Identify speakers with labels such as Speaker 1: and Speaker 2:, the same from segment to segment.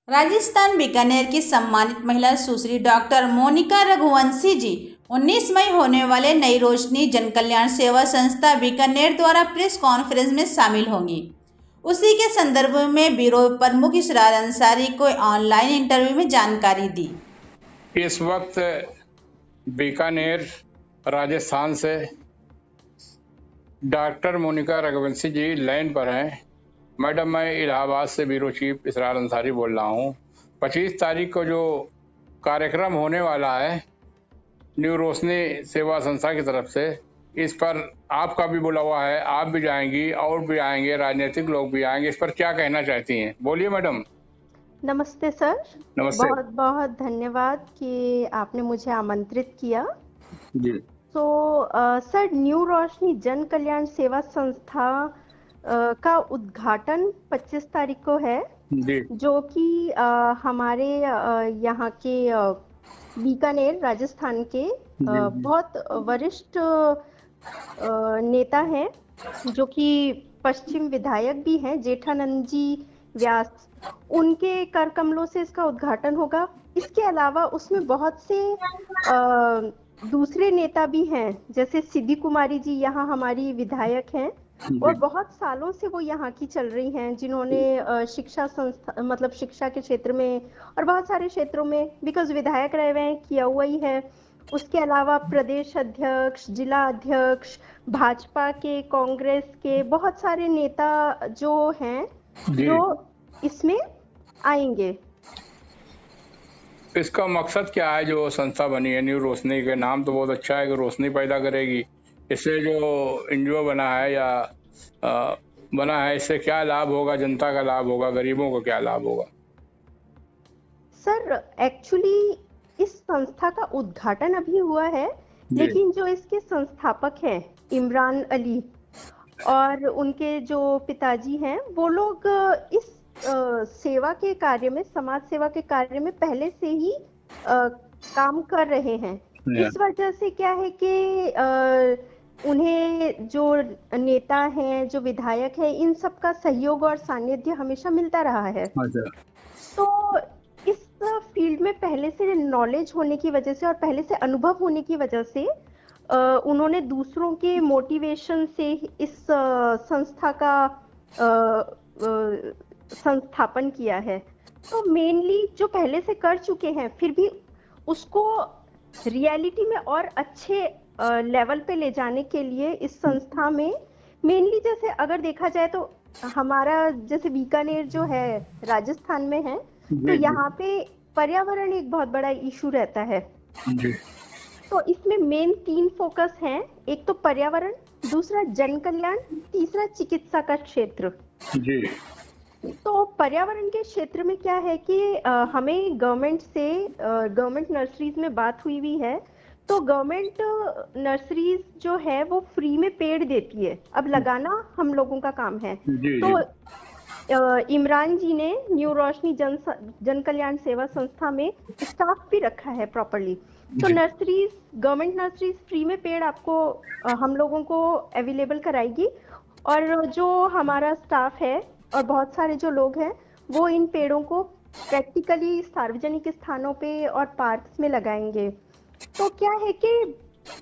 Speaker 1: राजस्थान बीकानेर की सम्मानित महिला सुश्री डॉक्टर मोनिका रघुवंशी जी 19 मई होने वाले नई रोशनी जनकल्याण सेवा संस्था बीकानेर द्वारा प्रेस कॉन्फ्रेंस में शामिल होंगी। उसी के संदर्भ में ब्यूरो प्रमुख इसरार अंसारी को ऑनलाइन इंटरव्यू में जानकारी दी।
Speaker 2: इस वक्त बीकानेर राजस्थान से डॉक्टर मोनिका रघुवंशी जी लाइन पर हैं। मैडम, मैं इलाहाबाद से ब्यूरो चीफ इसरार अंसारी बोल रहा हूँ। 25 तारीख को जो कार्यक्रम होने वाला है न्यू रोशनी सेवा संस्था की तरफ से, इस पर आपका भी बुला हुआ है, आप भी जाएंगी और भी आएंगे, राजनीतिक लोग भी आएंगे। इस पर क्या कहना चाहती हैं? बोलिए मैडम।
Speaker 3: नमस्ते सर।
Speaker 2: नमस्ते।
Speaker 3: बहुत बहुत धन्यवाद कि आपने मुझे आमंत्रित किया
Speaker 2: जी।
Speaker 3: तो सर, न्यू रोशनी जन कल्याण सेवा संस्था का उद्घाटन 25 तारीख को है
Speaker 2: जी।
Speaker 3: जो कि हमारे यहाँ के बीकानेर राजस्थान के बहुत वरिष्ठ नेता हैं जो कि पश्चिम विधायक भी हैं, जेठानंद जी व्यास, उनके कर कमलों से इसका उद्घाटन होगा। इसके अलावा उसमें बहुत से दूसरे नेता भी हैं, जैसे सिद्धि कुमारी जी यहाँ हमारी विधायक हैं और बहुत सालों से वो यहाँ की चल रही हैं, जिन्होंने शिक्षा संस्था मतलब शिक्षा के क्षेत्र में और बहुत सारे क्षेत्रों में बिकॉज विधायक रहे हुए हैं, किया हुआ ही है। उसके अलावा प्रदेश अध्यक्ष, जिला अध्यक्ष, भाजपा के, कांग्रेस के बहुत सारे नेता जो हैं जो इसमें आएंगे।
Speaker 2: इसका मकसद क्या है जो संस्था बनी है न्यू रोशनी? के नाम तो बहुत अच्छा है कि रोशनी पैदा करेगी। इससे जो एनजीओ बना है या बना है, इससे क्या लाभ होगा? जनता का लाभ होगा, गरीबों को क्या लाभ होगा?
Speaker 3: सर, एक्चुअली इस संस्था का उद्घाटन अभी हुआ है, लेकिन जो इसके संस्थापक हैं इमरान अली और उनके जो पिताजी हैं, वो लोग इस सेवा के कार्य में, समाज सेवा के कार्य में पहले से ही काम कर रहे हैं। इस वजह से क्या है कि उन्हें जो नेता हैं, जो विधायक हैं, इन सब का सहयोग और सानिध्य हमेशा मिलता रहा है। तो इस फील्ड में पहले से नॉलेज होने की वजह से और पहले से अनुभव होने की वजह से उन्होंने दूसरों के मोटिवेशन से इस संस्था का संस्थापन किया है। तो मेनली जो पहले से कर चुके हैं, फिर भी उसको रियलिटी में और अच्छे लेवल पे ले जाने के लिए इस संस्था में मेनली, जैसे अगर देखा जाए तो हमारा जैसे बीकानेर जो है राजस्थान में है, तो यहाँ पे पर्यावरण एक बहुत बड़ा इशू रहता है। तो इसमें मेन 3 फोकस हैं, एक तो पर्यावरण, दूसरा जन कल्याण, तीसरा चिकित्सा का क्षेत्र। जी। तो पर्यावरण के क्षेत्र में क्या है कि हमें गवर्नमेंट नर्सरीज में बात हुई है, तो गवर्नमेंट नर्सरीज जो है वो फ्री में पेड़ देती है, अब लगाना हम लोगों का काम है। तो इमरान जी ने न्यू रोशनी जन कल्याण सेवा संस्था में स्टाफ भी रखा है प्रॉपर्ली। तो नर्सरीज, गवर्नमेंट नर्सरीज फ्री में पेड़ आपको हम लोगों को अवेलेबल कराएगी, और जो हमारा स्टाफ है और बहुत सारे जो लोग हैं वो इन पेड़ों को प्रैक्टिकली सार्वजनिक स्थानों पे और पार्क्स में लगाएंगे। तो क्या है कि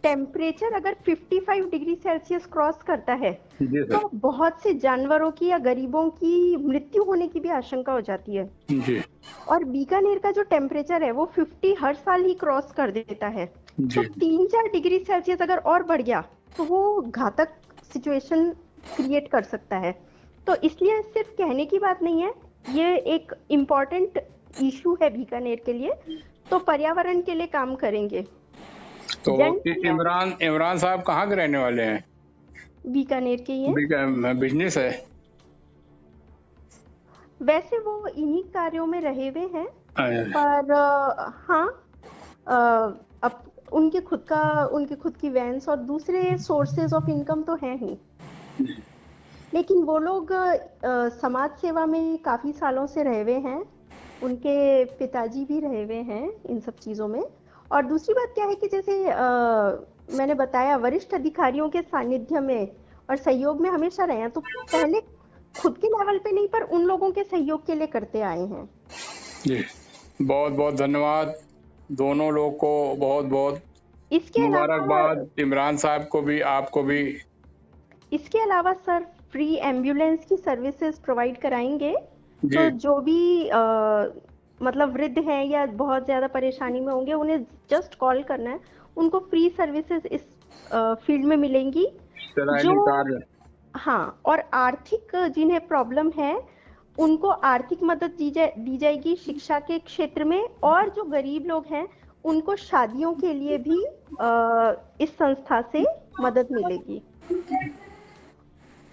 Speaker 3: टेम्परेचर अगर 55 डिग्री सेल्सियस क्रॉस करता है तो बहुत से जानवरों की या गरीबों की मृत्यु होने की भी आशंका हो जाती है। और बीकानेर का जो टेम्परेचर है वो 50 हर साल ही क्रॉस कर देता है। तो 3-4 डिग्री सेल्सियस अगर और बढ़ गया तो वो घातक सिचुएशन क्रिएट कर सकता है। तो इसलिए सिर्फ कहने की बात नहीं है, ये एक इम्पोर्टेंट इशू है बीकानेर के लिए, तो पर्यावरण के लिए काम करेंगे।
Speaker 2: तो इमरान साहब कहाँ के रहने वाले हैं?
Speaker 3: बीकानेर के ही हैं।
Speaker 2: बिजनेस है?
Speaker 3: वैसे वो इन्हीं कार्यों में रहे हुए हैं, पर हाँ, अब उनके खुद की वैन्स और दूसरे सोर्सेज ऑफ इनकम तो हैं ही, लेकिन वो लोग समाज सेवा में काफ़ी सालों से रहे हुए हैं, उनके पिताजी भी रहे हुए हैं इन सब चीज़ों में। और दूसरी बात क्या है कि जैसे मैंने बताया, वरिष्ठ अधिकारियों के सानिध्य में और सहयोग में हमेशा रहे हैं, तो पहले खुद के लेवल पे नहीं पर उन लोगों के सहयोग के लिए करते आए हैं।
Speaker 2: जी, बहुत बहुत धन्यवाद। दोनों लोग को बहुत बहुत
Speaker 3: इसके अलावा
Speaker 2: मुबारकबाद, इमरान साहब को भी, आपको भी।
Speaker 3: सर फ्री एम्बुलेंस की सर्विसेज प्रोवाइड कराएंगे।
Speaker 2: जी
Speaker 3: तो जो भी मतलब वृद्ध हैं या बहुत ज़्यादा परेशानी में होंगे, उन्हें जस्ट कॉल करना है, उनको फ्री सर्विसेज इस फील्ड में मिलेंगी।
Speaker 2: सराहनीय
Speaker 3: जो
Speaker 2: कार्य।
Speaker 3: हाँ, और आर्थिक जिन्हें प्रॉब्लम है, उनको आर्थिक मदद दी जाएगी शिक्षा के क्षेत्र में, और जो गरीब लोग हैं उनको शादियों के लिए भी इस संस्था से मदद मिलेगी।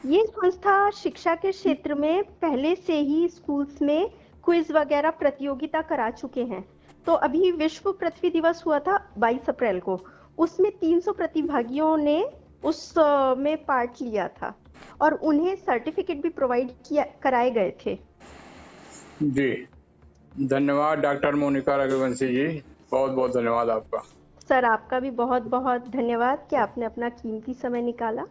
Speaker 3: ये संस्था शिक्षा के क्षेत्र में पहले से ही स्कूल्स में क्विज वगैरह प्रतियोगिता करा चुके हैं। तो अभी विश्व पृथ्वी दिवस हुआ था 22 अप्रैल को, उसमें 300 प्रतिभागियों ने उस में पार्ट लिया था और उन्हें सर्टिफिकेट भी प्रोवाइड कराए गए थे।
Speaker 2: जी, धन्यवाद डॉक्टर मोनिका रघुवंशी जी, बहुत बहुत धन्यवाद आपका।
Speaker 3: सर आपका भी बहुत बहुत धन्यवाद कि आपने अपना कीमती समय निकाला।